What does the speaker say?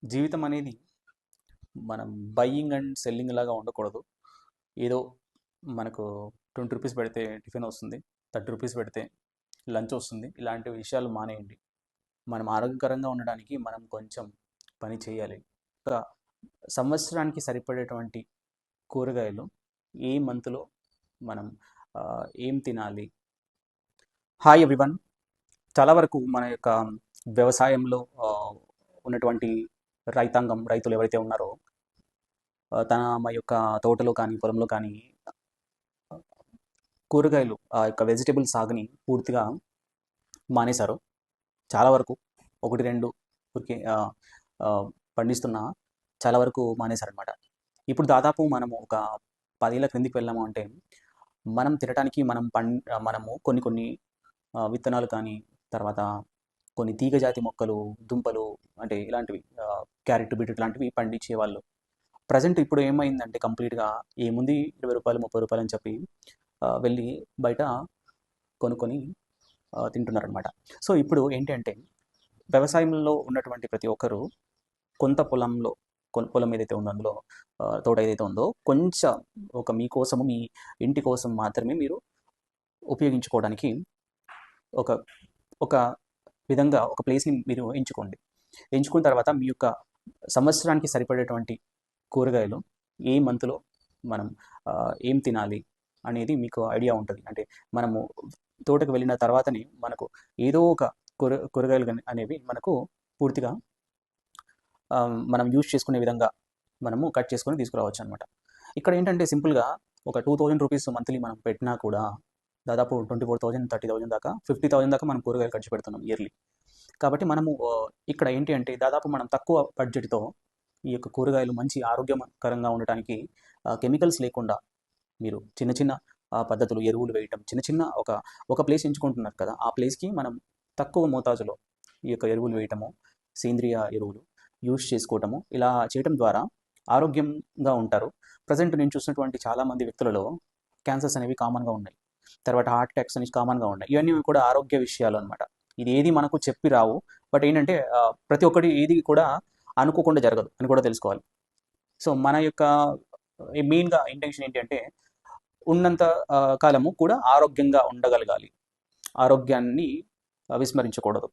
జీవితం అనేది మనం బయ్యింగ్ అండ్ సెల్లింగ్ లాగా ఉండకూడదు. ఏదో మనకు 20 రూపీస్ పెడితే టిఫిన్ వస్తుంది. 30 రూపీస్ పెడితే లంచ్ వస్తుంది. ఇలాంటి విషయాలు మానేయండి. మనం ఆరోగ్యకరంగా ఉండడానికి మనం కొంచెం పని చేయాలి. ఒక సంవత్సరానికి సరిపడేటువంటి కూరగాయలు ఏ మంత్‌లో మనం ఏం తినాలి? Hi everyone. చాలా వరకు మన యొక్క వ్యవసాయంలో ఉన్నటువంటి రైతులు ఎవరైతే ఉన్నారో తమ యొక్క తోటలో కానీ పొలంలో కానీ కూరగాయలు ఆ యొక్క వెజిటబుల్ సాగుని పూర్తిగా మానేశారు. చాలా వరకు 1, 2 ఊరికే పండిస్తున్న చాలా వరకు మానేశారనమాట. ఇప్పుడు దాదాపు మనము ఒక 10 ఏళ్ల క్రిందికి వెళ్ళాము అంటే మనం తినటానికి మనము కొన్ని విత్తనాలు కానీ, తర్వాత కొన్ని తీగ జాతి మొక్కలు, దుంపలు అంటే ఇలాంటివి క్యారెట్, బీట్రూట్ లాంటివి పండించేవాళ్ళు. ప్రెజెంట్ ఇప్పుడు ఏమైందంటే కంప్లీట్‌గా ఏముంది రూ. 20, రూ. 30 అని చెప్పి వెళ్ళి బయట కొనుక్కొని తింటున్నారనమాట. సో, ఇప్పుడు ఏంటి అంటే వ్యవసాయంలో ఉన్నటువంటి ప్రతి ఒక్కరు కొంత పొలం ఏదైతే ఉందో అందులో తోట ఏదైతే ఉందో కొంచెం మీకోసము మీ ఇంటి కోసం మాత్రమే మీరు ఉపయోగించుకోవడానికి ఒక ఒక విధంగా ఒక ప్లేస్‌ని మీరు ఎంచుకోండి. ఎంచుకున్న తర్వాత మీ యొక్క సంవత్సరానికి సరిపడేటువంటి కూరగాయలు ఏ మంత్‌లో మనం ఏం తినాలి అనేది మీకు ఐడియా ఉంటుంది. అంటే మనము తోటకు వెళ్ళిన తర్వాతనే మనకు ఏదో ఒక కూరగాయలు అనేవి మనకు పూర్తిగా మనం యూజ్ చేసుకునే విధంగా మనము కట్ చేసుకొని తీసుకురావచ్చు అనమాట. ఇక్కడ ఏంటంటే సింపుల్‌గా ఒక 2000 రూపీస్ మంత్లీ మనం పెట్టినా కూడా దాదాపు 24,000, 30,000 దాకా 50,000 దాకా మనం కూరగాయలు ఖర్చు పెడుతున్నాం ఇయర్లీ. కాబట్టి మనము ఇక్కడ ఏంటి అంటే దాదాపు మనం తక్కువ బడ్జెట్‌తో ఈ యొక్క కూరగాయలు మంచి ఆరోగ్యకరంగా ఉండటానికి కెమికల్స్ లేకుండా మీరు చిన్న చిన్న పద్ధతులు ఎరువులు వేయటం చిన్న ఒక ప్లేస్ ఎంచుకుంటున్నారు కదా! ఆ ప్లేస్‌కి మనం తక్కువ మోతాజులో ఈ యొక్క ఎరువులు వేయటము, సేంద్రియ ఎరువులు యూజ్ చేసుకోవటము ఇలా చేయటం ద్వారా ఆరోగ్యంగా ఉంటారు. ప్రెజెంట్ నేను చూసినటువంటి చాలామంది వ్యక్తులలో క్యాన్సర్స్ అనేవి కామన్‌గా ఉన్నాయి. తర్వాత హార్ట్ అటాక్స్ అనేవి కామన్‌గా ఉన్నాయి. ఇవన్నీ కూడా ఆరోగ్య విషయాలు అనమాట. ఇది ఏది మనకు చెప్పి రావు. బట్ ఏంటంటే ప్రతి ఒక్కటి ఏది కూడా అనుకోకుండా జరగదు అని కూడా తెలుసుకోవాలి. సో, మన యొక్క మెయిన్‌గా ఇంటెన్షన్ ఏంటి అంటే ఉన్నంత కాలము కూడా ఆరోగ్యంగా ఉండగలగాలి. ఆరోగ్యాన్ని విస్మరించకూడదు.